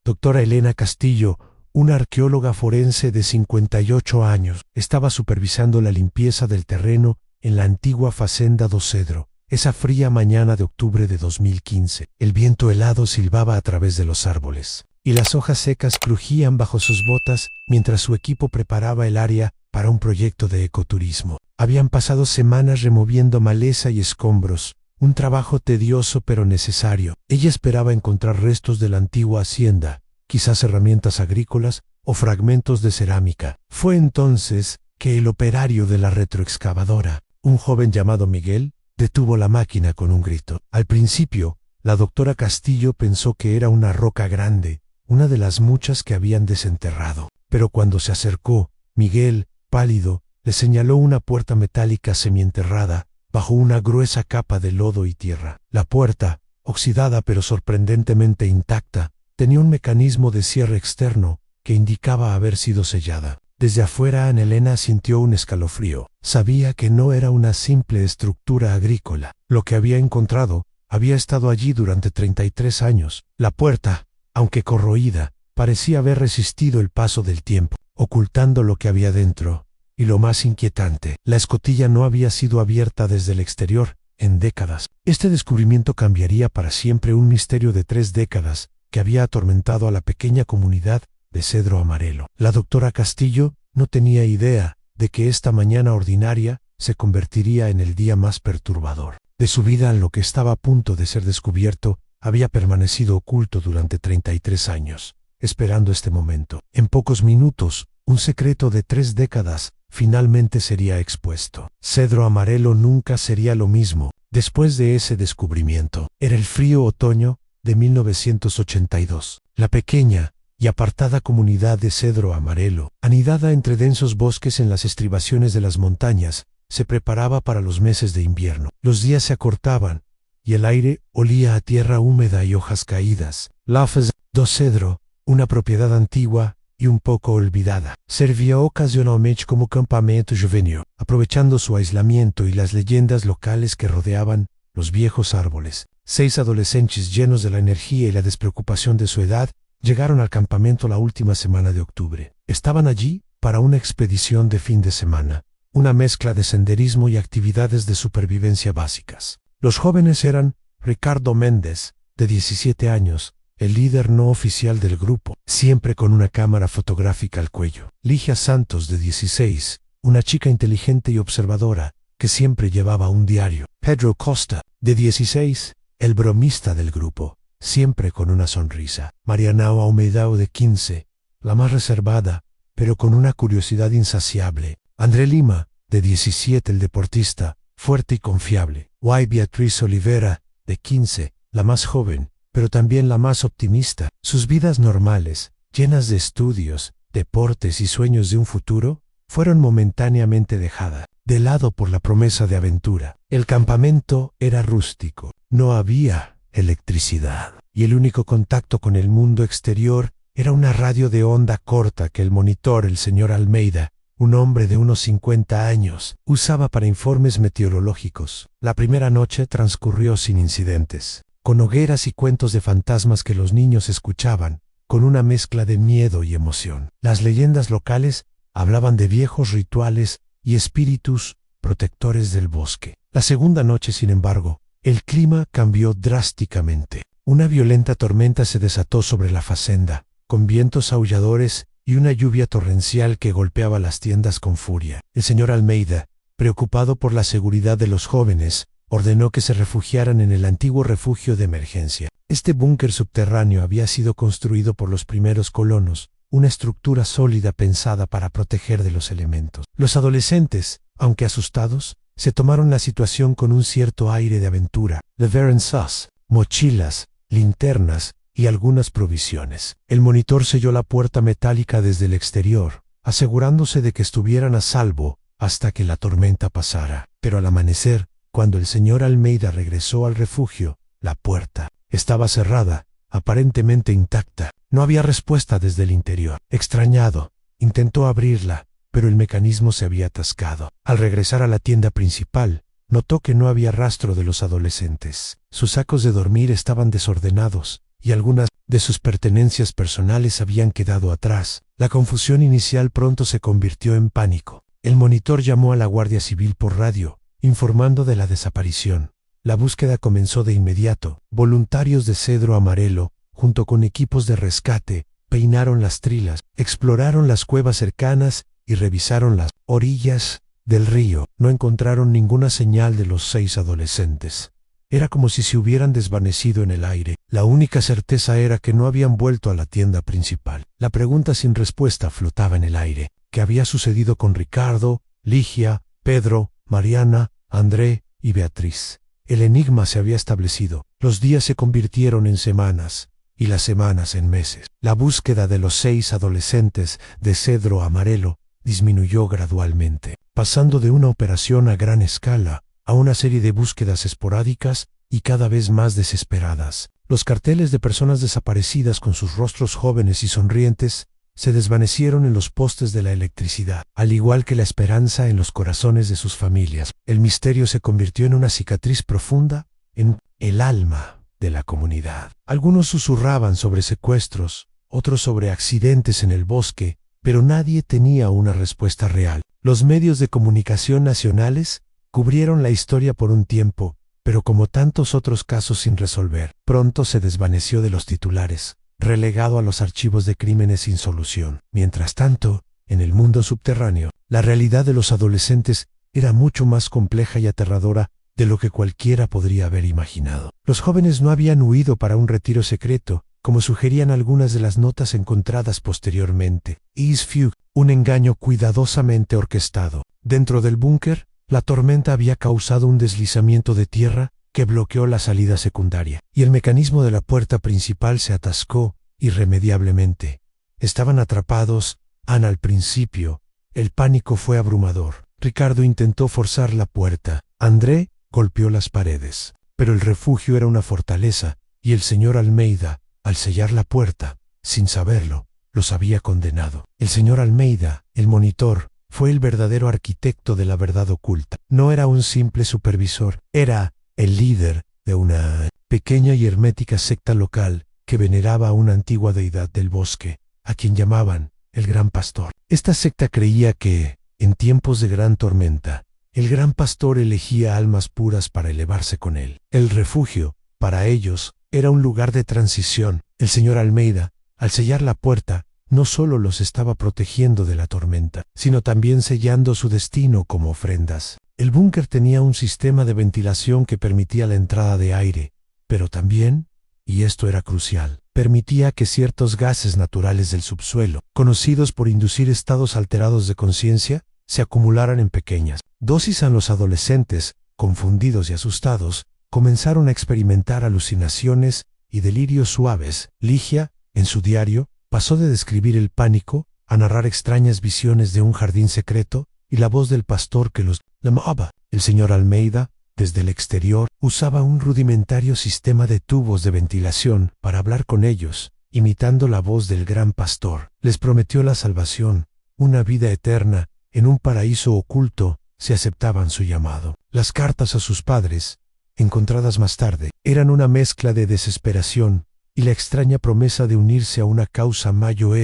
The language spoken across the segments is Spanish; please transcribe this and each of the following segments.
Doctora Elena Castillo, una arqueóloga forense de 58 años, estaba supervisando la limpieza del terreno en la antigua Fazenda do Cedro. Esa fría mañana de octubre de 2015, el viento helado silbaba a través de los árboles, y las hojas secas crujían bajo sus botas mientras su equipo preparaba el área para un proyecto de ecoturismo. Habían pasado semanas removiendo maleza y escombros, un trabajo tedioso pero necesario. Ella esperaba encontrar restos de la antigua hacienda, quizás herramientas agrícolas o fragmentos de cerámica. Fue entonces que el operario de la retroexcavadora, un joven llamado Miguel, detuvo la máquina con un grito. Al principio, la doctora Castillo pensó que era una roca grande, una de las muchas que habían desenterrado. Pero cuando se acercó, Miguel, pálido, le señaló una puerta metálica semienterrada, bajo una gruesa capa de lodo y tierra. La puerta, oxidada pero sorprendentemente intacta, tenía un mecanismo de cierre externo que indicaba haber sido sellada. Desde afuera, Ana Elena sintió un escalofrío. Sabía que no era una simple estructura agrícola. Lo que había encontrado había estado allí durante 33 años. La puerta, aunque corroída, parecía haber resistido el paso del tiempo, ocultando lo que había dentro. Y lo más inquietante, la escotilla no había sido abierta desde el exterior en décadas. Este descubrimiento cambiaría para siempre un misterio de 3 décadas que había atormentado a la pequeña comunidad de Cedro Amarelo. La doctora Castillo no tenía idea de que esta mañana ordinaria se convertiría en el día más perturbador de su vida. Lo que estaba a punto de ser descubierto había permanecido oculto durante 33 años, esperando este momento. En pocos minutos, un secreto de 3 décadas finalmente sería expuesto. Cedro Amarelo nunca sería lo mismo después de ese descubrimiento. Era el frío otoño de 1982. La pequeña y apartada comunidad de Cedro Amarelo, anidada entre densos bosques en las estribaciones de las montañas, se preparaba para los meses de invierno. Los días se acortaban y el aire olía a tierra húmeda y hojas caídas. La Fazenda do Cedro, una propiedad antigua y un poco olvidada, servía ocasionalmente como campamento juvenil, aprovechando su aislamiento y las leyendas locales que rodeaban los viejos árboles. 6 adolescentes llenos de la energía y la despreocupación de su edad llegaron al campamento la última semana de octubre. Estaban allí para una expedición de fin de semana, una mezcla de senderismo y actividades de supervivencia básicas. Los jóvenes eran Ricardo Méndez, de 17 años, el líder no oficial del grupo, siempre con una cámara fotográfica al cuello. Ligia Santos, de 16, una chica inteligente y observadora, que siempre llevaba un diario. Pedro Costa, de 16, el bromista del grupo, siempre con una sonrisa. Marianao Almeidao, de 15, la más reservada, pero con una curiosidad insaciable. André Lima, de 17, el deportista, fuerte y confiable. Guay Beatriz Olivera, de 15, la más joven, pero también la más optimista. Sus vidas normales, llenas de estudios, deportes y sueños de un futuro, fueron momentáneamente dejadas de lado por la promesa de aventura. El campamento era rústico, no había electricidad, y el único contacto con el mundo exterior era una radio de onda corta que el monitor, el señor Almeida, un hombre de unos 50 años, usaba para informes meteorológicos. La primera noche transcurrió sin incidentes, con hogueras y cuentos de fantasmas que los niños escuchaban, con una mezcla de miedo y emoción. Las leyendas locales hablaban de viejos rituales y espíritus protectores del bosque. La segunda noche, sin embargo, el clima cambió drásticamente. Una violenta tormenta se desató sobre la fazenda, con vientos aulladores y una lluvia torrencial que golpeaba las tiendas con furia. El señor Almeida, preocupado por la seguridad de los jóvenes, ordenó que se refugiaran en el antiguo refugio de emergencia. Este búnker subterráneo había sido construido por los primeros colonos, una estructura sólida pensada para proteger de los elementos. Los adolescentes, aunque asustados, se tomaron la situación con un cierto aire de aventura. Llevaron sus mochilas, linternas y algunas provisiones. El monitor selló la puerta metálica desde el exterior, asegurándose de que estuvieran a salvo hasta que la tormenta pasara. Pero al amanecer, cuando el señor Almeida regresó al refugio, la puerta estaba cerrada, aparentemente intacta. No había respuesta desde el interior. Extrañado, intentó abrirla, pero el mecanismo se había atascado. Al regresar a la tienda principal, notó que no había rastro de los adolescentes. Sus sacos de dormir estaban desordenados, y algunas de sus pertenencias personales habían quedado atrás. La confusión inicial pronto se convirtió en pánico. El monitor llamó a la Guardia Civil por radio, informando de la desaparición. La búsqueda comenzó de inmediato. Voluntarios de Cedro Amarelo, junto con equipos de rescate, peinaron las trilas, exploraron las cuevas cercanas y revisaron las orillas del río. No encontraron ninguna señal de los 6 adolescentes. Era como si se hubieran desvanecido en el aire. La única certeza era que no habían vuelto a la tienda principal. La pregunta sin respuesta flotaba en el aire. ¿Qué había sucedido con Ricardo, Ligia, Pedro, Mariana, André y Beatriz? El enigma se había establecido. Los días se convirtieron en semanas y las semanas en meses. La búsqueda de los 6 adolescentes de Cedro Amarelo disminuyó gradualmente, pasando de una operación a gran escala a una serie de búsquedas esporádicas y cada vez más desesperadas. Los carteles de personas desaparecidas con sus rostros jóvenes y sonrientes se desvanecieron en los postes de la electricidad, al igual que la esperanza en los corazones de sus familias. El misterio se convirtió en una cicatriz profunda en el alma de la comunidad. Algunos susurraban sobre secuestros, otros sobre accidentes en el bosque, pero nadie tenía una respuesta real. Los medios de comunicación nacionales cubrieron la historia por un tiempo, pero como tantos otros casos sin resolver, pronto se desvaneció de los titulares, relegado a los archivos de crímenes sin solución. Mientras tanto, en el mundo subterráneo, la realidad de los adolescentes era mucho más compleja y aterradora de lo que cualquiera podría haber imaginado. Los jóvenes no habían huido para un retiro secreto, como sugerían algunas de las notas encontradas posteriormente. Eastview, un engaño cuidadosamente orquestado. Dentro del búnker, la tormenta había causado un deslizamiento de tierra que bloqueó la salida secundaria, y el mecanismo de la puerta principal se atascó irremediablemente. Estaban atrapados, al principio. El pánico fue abrumador. Ricardo intentó forzar la puerta. André golpeó las paredes. Pero el refugio era una fortaleza, y el señor Almeida, al sellar la puerta, sin saberlo, los había condenado. El señor Almeida, el monitor, fue el verdadero arquitecto de la verdad oculta. No era un simple supervisor, era el líder de una pequeña y hermética secta local que veneraba a una antigua deidad del bosque, a quien llamaban el Gran Pastor. Esta secta creía que, en tiempos de gran tormenta, el Gran Pastor elegía almas puras para elevarse con él. El refugio, para ellos, era un lugar de transición. El señor Almeida, al sellar la puerta, no solo los estaba protegiendo de la tormenta, sino también sellando su destino como ofrendas. El búnker tenía un sistema de ventilación que permitía la entrada de aire, pero también, y esto era crucial, permitía que ciertos gases naturales del subsuelo, conocidos por inducir estados alterados de conciencia, se acumularan en pequeñas dosis. A los adolescentes, confundidos y asustados, comenzaron a experimentar alucinaciones y delirios suaves. Ligia, en su diario, pasó de describir el pánico a narrar extrañas visiones de un jardín secreto y la voz del pastor que los llamaba. El señor Almeida, desde el exterior, usaba un rudimentario sistema de tubos de ventilación para hablar con ellos, imitando la voz del Gran Pastor. Les prometió la salvación, una vida eterna, en un paraíso oculto, si aceptaban su llamado. Las cartas a sus padres, encontradas más tarde, eran una mezcla de desesperación y la extraña promesa de unirse a una causa mayor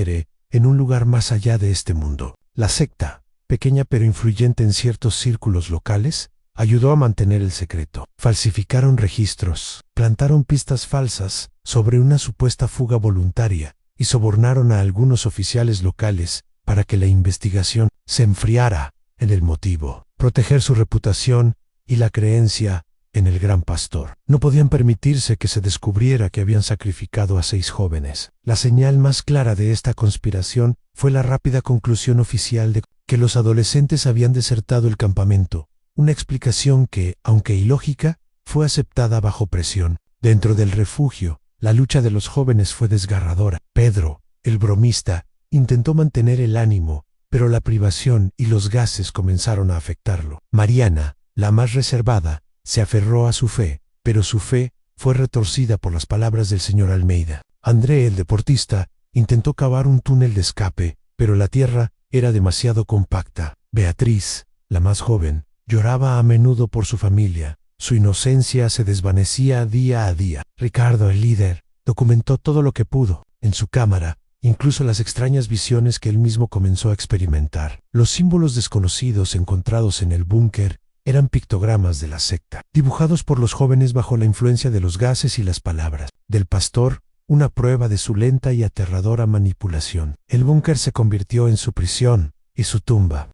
en un lugar más allá de este mundo. La secta, pequeña pero influyente en ciertos círculos locales, ayudó a mantener el secreto. Falsificaron registros, plantaron pistas falsas sobre una supuesta fuga voluntaria y sobornaron a algunos oficiales locales para que la investigación se enfriara en el motivo. Proteger su reputación y la creencia en el Gran Pastor. No podían permitirse que se descubriera que habían sacrificado a 6 jóvenes. La señal más clara de esta conspiración fue la rápida conclusión oficial de que los adolescentes habían desertado el campamento, una explicación que, aunque ilógica, fue aceptada bajo presión. Dentro del refugio, la lucha de los jóvenes fue desgarradora. Pedro, el bromista, intentó mantener el ánimo, pero la privación y los gases comenzaron a afectarlo. Mariana, la más reservada, se aferró a su fe, pero su fe fue retorcida por las palabras del señor Almeida. André, el deportista, intentó cavar un túnel de escape, pero la tierra era demasiado compacta. Beatriz, la más joven, lloraba a menudo por su familia. Su inocencia se desvanecía día a día. Ricardo, el líder, Documentó todo lo que pudo, en su cámara, incluso las extrañas visiones que él mismo comenzó a experimentar. Los símbolos desconocidos encontrados en el búnker eran pictogramas de la secta, dibujados por los jóvenes bajo la influencia de los gases y las palabras del pastor, una prueba de su lenta y aterradora manipulación. El búnker se convirtió en su prisión y su tumba.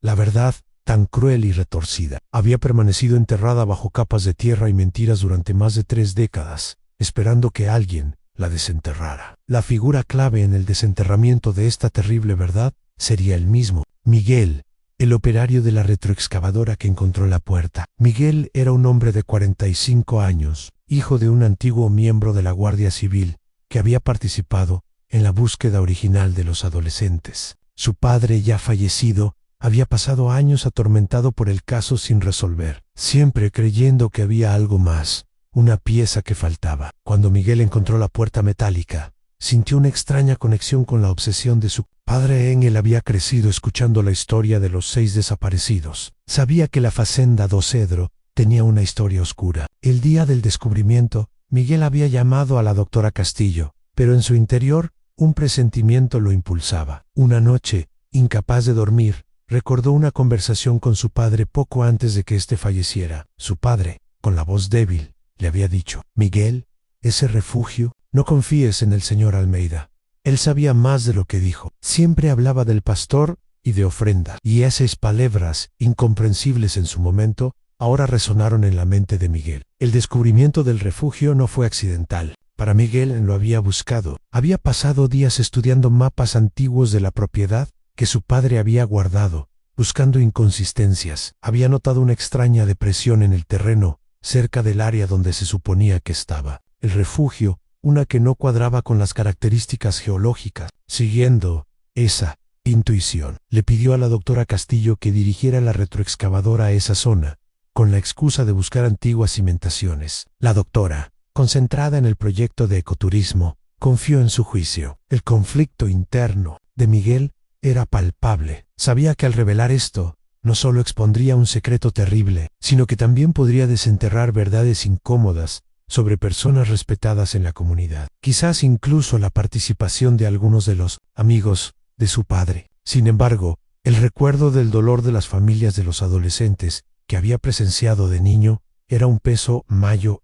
La verdad, tan cruel y retorcida, había permanecido enterrada bajo capas de tierra y mentiras durante más de 3 décadas, esperando que alguien la desenterrara. La figura clave en el desenterramiento de esta terrible verdad sería el mismo, Miguel, el operario de la retroexcavadora que encontró la puerta. Miguel era un hombre de 45 años, hijo de un antiguo miembro de la Guardia Civil, que había participado en la búsqueda original de los adolescentes. Su padre, ya fallecido, había pasado años atormentado por el caso sin resolver, siempre creyendo que había algo más, una pieza que faltaba. Cuando Miguel encontró la puerta metálica, sintió una extraña conexión con la obsesión de su padre. Él había crecido escuchando la historia de los 6 desaparecidos. Sabía que la Fazenda do Cedro tenía una historia oscura. El día del descubrimiento, Miguel había llamado a la doctora Castillo, pero en su interior, un presentimiento lo impulsaba. Una noche, incapaz de dormir, recordó una conversación con su padre poco antes de que éste falleciera. Su padre, con la voz débil, le había dicho: Miguel, ese refugio, no confíes en el señor Almeida. Él sabía más de lo que dijo. Siempre hablaba del pastor y de ofrendas. Y esas palabras, incomprensibles en su momento, ahora resonaron en la mente de Miguel. El descubrimiento del refugio no fue accidental. Para Miguel lo había buscado. Había pasado días estudiando mapas antiguos de la propiedad que su padre había guardado, buscando inconsistencias. Había notado una extraña depresión en el terreno, cerca del área donde se suponía que estaba el refugio, una que no cuadraba con las características geológicas. Siguiendo esa intuición, le pidió a la doctora Castillo que dirigiera la retroexcavadora a esa zona, con la excusa de buscar antiguas cimentaciones. La doctora, concentrada en el proyecto de ecoturismo, confió en su juicio. El conflicto interno de Miguel era palpable. Sabía que al revelar esto, no solo expondría un secreto terrible, sino que también podría desenterrar verdades incómodas sobre personas respetadas en la comunidad. Quizás incluso la participación de algunos de los amigos de su padre. Sin embargo, el recuerdo del dolor de las familias de los adolescentes que había presenciado de niño era un peso mayor.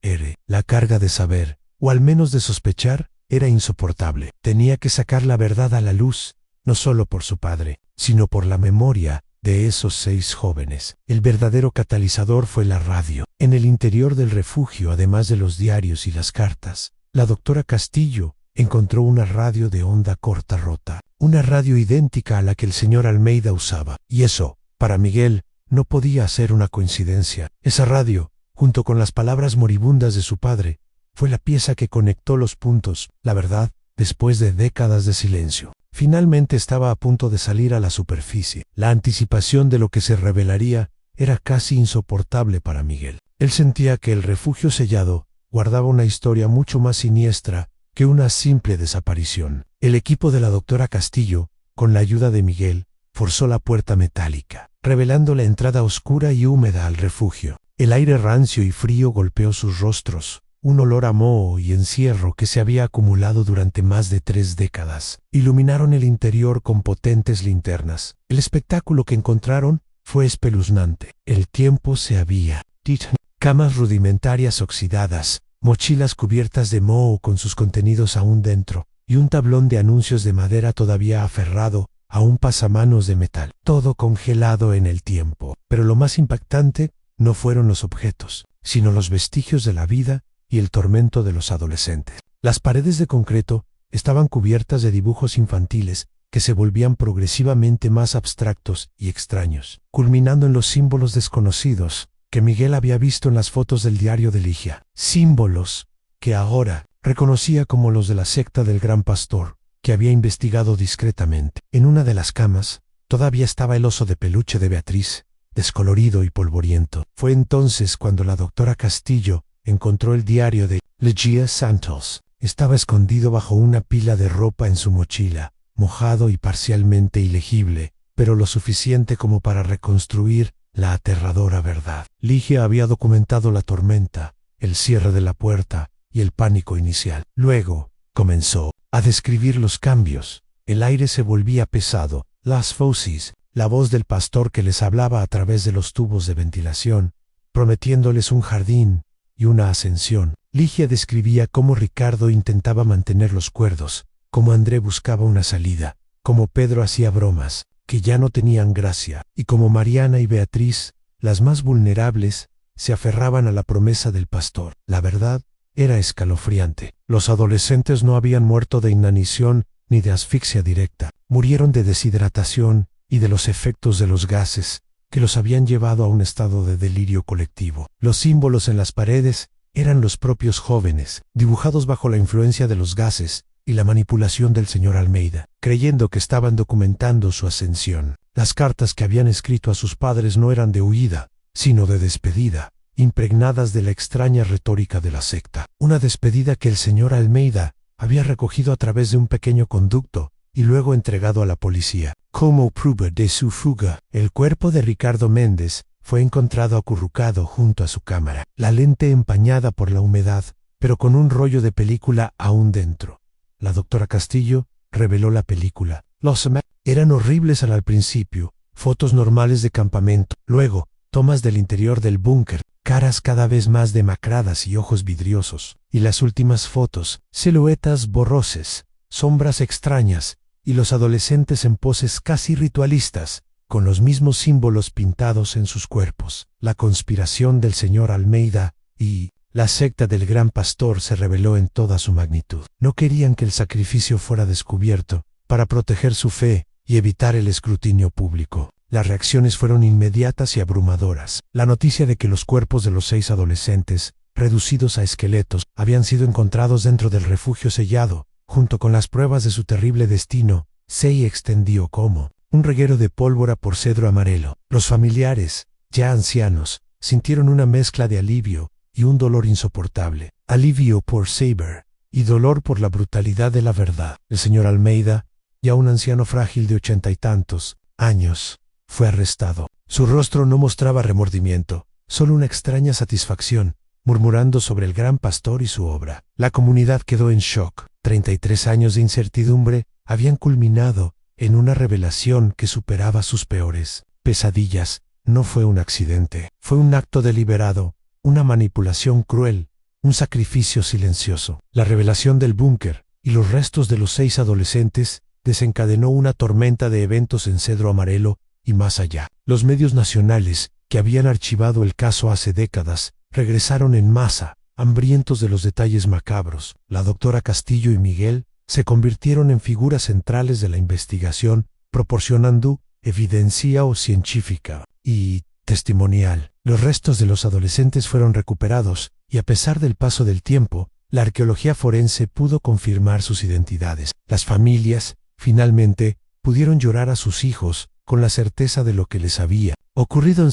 La carga de saber, o al menos de sospechar, era insoportable. Tenía que sacar la verdad a la luz, no solo por su padre, sino por la memoria de esos 6 jóvenes. El verdadero catalizador fue la radio. En el interior del refugio, además de los diarios y las cartas, la doctora Castillo encontró una radio de onda corta rota, una radio idéntica a la que el señor Almeida usaba. Y eso, para Miguel, no podía ser una coincidencia. Esa radio, junto con las palabras moribundas de su padre, fue la pieza que conectó los puntos. La verdad, después de décadas de silencio, finalmente estaba a punto de salir a la superficie. La anticipación de lo que se revelaría era casi insoportable para Miguel. Él sentía que el refugio sellado guardaba una historia mucho más siniestra que una simple desaparición. El equipo de la doctora Castillo, con la ayuda de Miguel, forzó la puerta metálica, revelando la entrada oscura y húmeda al refugio. El aire rancio y frío golpeó sus rostros. Un olor a moho y encierro que se había acumulado durante más de 3 décadas. Iluminaron el interior con potentes linternas. El espectáculo que encontraron fue espeluznante. El tiempo se había dicho. Camas rudimentarias oxidadas, mochilas cubiertas de moho con sus contenidos aún dentro, y un tablón de anuncios de madera todavía aferrado a un pasamanos de metal. Todo congelado en el tiempo. Pero lo más impactante no fueron los objetos, sino los vestigios de la vida y el tormento de los adolescentes. Las paredes de concreto estaban cubiertas de dibujos infantiles que se volvían progresivamente más abstractos y extraños, culminando en los símbolos desconocidos que Miguel había visto en las fotos del diario de Ligia. Símbolos que ahora reconocía como los de la secta del Gran Pastor, que había investigado discretamente. En una de las camas todavía estaba el oso de peluche de Beatriz, descolorido y polvoriento. Fue entonces cuando la doctora Castillo encontró el diario de Ligia Santos. Estaba escondido bajo una pila de ropa en su mochila, mojado y parcialmente ilegible, pero lo suficiente como para reconstruir la aterradora verdad. Ligia había documentado la tormenta, el cierre de la puerta, y el pánico inicial. Luego, comenzó a describir los cambios. El aire se volvía pesado, las voces, la voz del pastor que les hablaba a través de los tubos de ventilación, prometiéndoles un jardín y una ascensión. Ligia describía cómo Ricardo intentaba mantenerlos cuerdos, cómo André buscaba una salida, cómo Pedro hacía bromas, que ya no tenían gracia, y cómo Mariana y Beatriz, las más vulnerables, se aferraban a la promesa del pastor. La verdad era escalofriante. Los adolescentes no habían muerto de inanición ni de asfixia directa. Murieron de deshidratación y de los efectos de los gases que los habían llevado a un estado de delirio colectivo. Los símbolos en las paredes eran los propios jóvenes, dibujados bajo la influencia de los gases y la manipulación del señor Almeida, creyendo que estaban documentando su ascensión. Las cartas que habían escrito a sus padres no eran de huida, sino de despedida, impregnadas de la extraña retórica de la secta. Una despedida que el señor Almeida había recogido a través de un pequeño conducto y luego entregado a la policía. Como prueba de su fuga, el cuerpo de Ricardo Méndez fue encontrado acurrucado junto a su cámara, la lente empañada por la humedad, pero con un rollo de película aún dentro. La doctora Castillo reveló la película. Los eran horribles al principio, fotos normales de campamento, luego tomas del interior del búnker, caras cada vez más demacradas y ojos vidriosos, y las últimas fotos, siluetas borrosas, sombras extrañas, y los adolescentes en poses casi ritualistas, con los mismos símbolos pintados en sus cuerpos. La conspiración del señor Almeida y la secta del gran pastor se reveló en toda su magnitud. No querían que el sacrificio fuera descubierto, para proteger su fe y evitar el escrutinio público. Las reacciones fueron inmediatas y abrumadoras. La noticia de que los cuerpos de los 6 adolescentes, reducidos a esqueletos, habían sido encontrados dentro del refugio sellado, junto con las pruebas de su terrible destino, se extendió como un reguero de pólvora por cedro amarelo. Los familiares, ya ancianos, sintieron una mezcla de alivio y un dolor insoportable. Alivio por Saber y dolor por la brutalidad de la verdad. El señor Almeida, ya un anciano frágil de 80 y tantos años, fue arrestado. Su rostro no mostraba remordimiento, solo una extraña satisfacción, murmurando sobre el gran pastor y su obra. La comunidad quedó en shock. 33 años de incertidumbre habían culminado en una revelación que superaba sus peores pesadillas. No fue un accidente, fue un acto deliberado, una manipulación cruel, un sacrificio silencioso. La revelación del búnker y los restos de los 6 adolescentes desencadenó una tormenta de eventos en Cedro Amarelo y más allá. Los medios nacionales, que habían archivado el caso hace décadas, regresaron en masa, hambrientos de los detalles macabros. La doctora Castillo y Miguel se convirtieron en figuras centrales de la investigación, proporcionando evidencia científica y testimonial. Los restos de los adolescentes fueron recuperados, y a pesar del paso del tiempo, la arqueología forense pudo confirmar sus identidades. Las familias, finalmente, pudieron llorar a sus hijos, con la certeza de lo que les había ocurrido.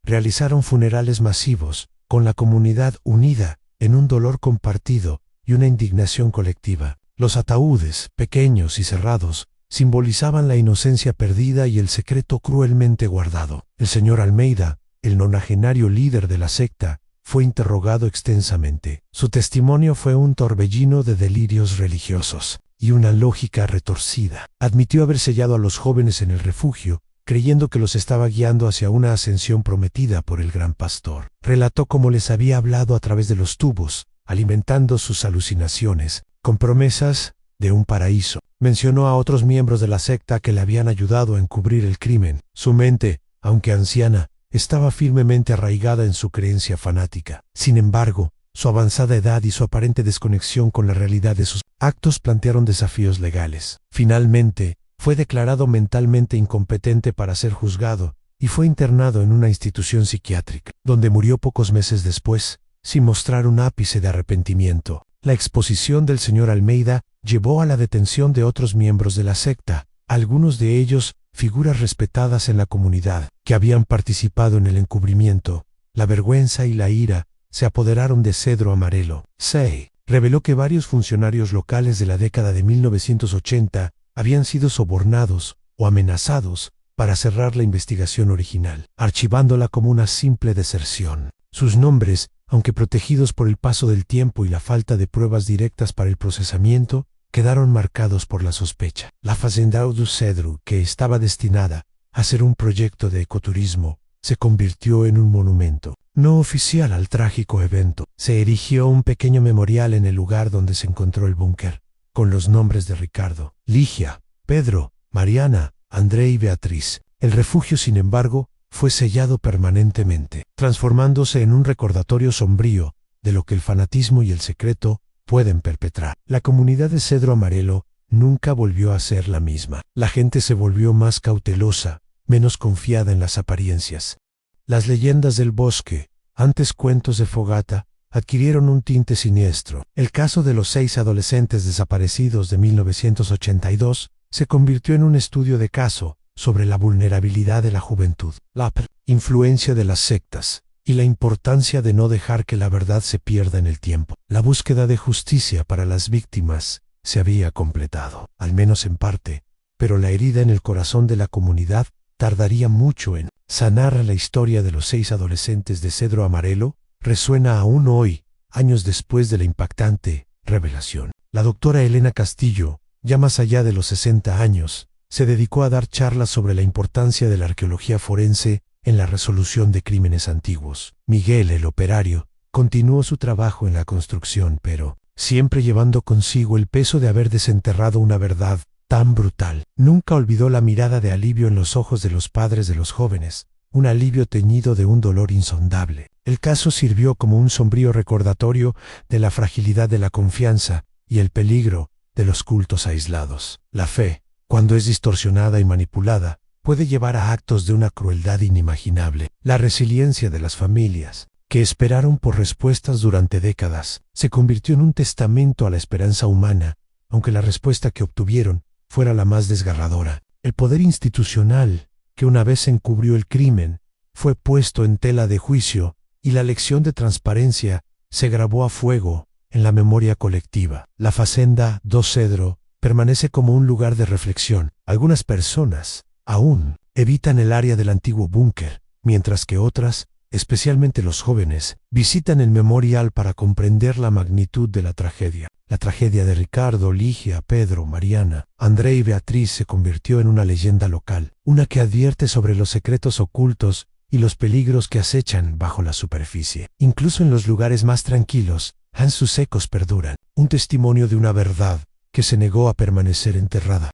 Realizaron funerales masivos, con la comunidad unida, en un dolor compartido y una indignación colectiva. Los ataúdes, pequeños y cerrados, simbolizaban la inocencia perdida y el secreto cruelmente guardado. El señor Almeida, el nonagenario líder de la secta, fue interrogado extensamente. Su testimonio fue un torbellino de delirios religiosos y una lógica retorcida. Admitió haber sellado a los jóvenes en el refugio, creyendo que los estaba guiando hacia una ascensión prometida por el gran pastor. Relató cómo les había hablado a través de los tubos, alimentando sus alucinaciones, con promesas de un paraíso. Mencionó a otros miembros de la secta que le habían ayudado a encubrir el crimen. Su mente, aunque anciana, estaba firmemente arraigada en su creencia fanática. Sin embargo, su avanzada edad y su aparente desconexión con la realidad de sus actos plantearon desafíos legales. Finalmente, fue declarado mentalmente incompetente para ser juzgado y fue internado en una institución psiquiátrica, donde murió pocos meses después, sin mostrar un ápice de arrepentimiento. La exposición del señor Almeida llevó a la detención de otros miembros de la secta, algunos de ellos figuras respetadas en la comunidad, que habían participado en el encubrimiento. La vergüenza y la ira se apoderaron de Cedro Amarelo. Se reveló que varios funcionarios locales de la década de 1980 habían sido sobornados o amenazados para cerrar la investigación original, archivándola como una simple deserción. Sus nombres aunque protegidos por el paso del tiempo y la falta de pruebas directas para el procesamiento, quedaron marcados por la sospecha. La Fazenda do Cedro, que estaba destinada a ser un proyecto de ecoturismo, se convirtió en un monumento no oficial al trágico evento. Se erigió un pequeño memorial en el lugar donde se encontró el búnker, con los nombres de Ricardo, Ligia, Pedro, Mariana, André y Beatriz. El refugio, sin embargo, fue sellado permanentemente, transformándose en un recordatorio sombrío de lo que el fanatismo y el secreto pueden perpetrar. La comunidad de Cedro Amarelo nunca volvió a ser la misma. La gente se volvió más cautelosa, menos confiada en las apariencias. Las leyendas del bosque, antes cuentos de fogata, adquirieron un tinte siniestro. El caso de los 6 adolescentes desaparecidos de 1982 se convirtió en un estudio de caso sobre la vulnerabilidad de la juventud, la influencia de las sectas y la importancia de no dejar que la verdad se pierda en el tiempo. La búsqueda de justicia para las víctimas se había completado, al menos en parte, pero la herida en el corazón de la comunidad tardaría mucho en sanar. La historia de los 6 adolescentes de Cedro Amarelo resuena aún hoy, años después de la impactante revelación. La doctora Elena Castillo, ya más allá de los 60 años, se dedicó a dar charlas sobre la importancia de la arqueología forense en la resolución de crímenes antiguos. Miguel, el operario, continuó su trabajo en la construcción, pero siempre llevando consigo el peso de haber desenterrado una verdad tan brutal. Nunca olvidó la mirada de alivio en los ojos de los padres de los jóvenes, un alivio teñido de un dolor insondable. El caso sirvió como un sombrío recordatorio de la fragilidad de la confianza y el peligro de los cultos aislados. La fe, cuando es distorsionada y manipulada, puede llevar a actos de una crueldad inimaginable. La resiliencia de las familias, que esperaron por respuestas durante décadas, se convirtió en un testamento a la esperanza humana, aunque la respuesta que obtuvieron fuera la más desgarradora. El poder institucional, que una vez encubrió el crimen, fue puesto en tela de juicio, y la lección de transparencia se grabó a fuego en la memoria colectiva. La Fazenda do Cedro permanece como un lugar de reflexión. Algunas personas aún evitan el área del antiguo búnker, mientras que otras, especialmente los jóvenes, visitan el memorial para comprender la magnitud de la tragedia. La tragedia de Ricardo, Ligia, Pedro, Mariana, André y Beatriz se convirtió en una leyenda local, una que advierte sobre los secretos ocultos y los peligros que acechan bajo la superficie. Incluso en los lugares más tranquilos, sus ecos perduran, un testimonio de una verdad que se negó a permanecer enterrada.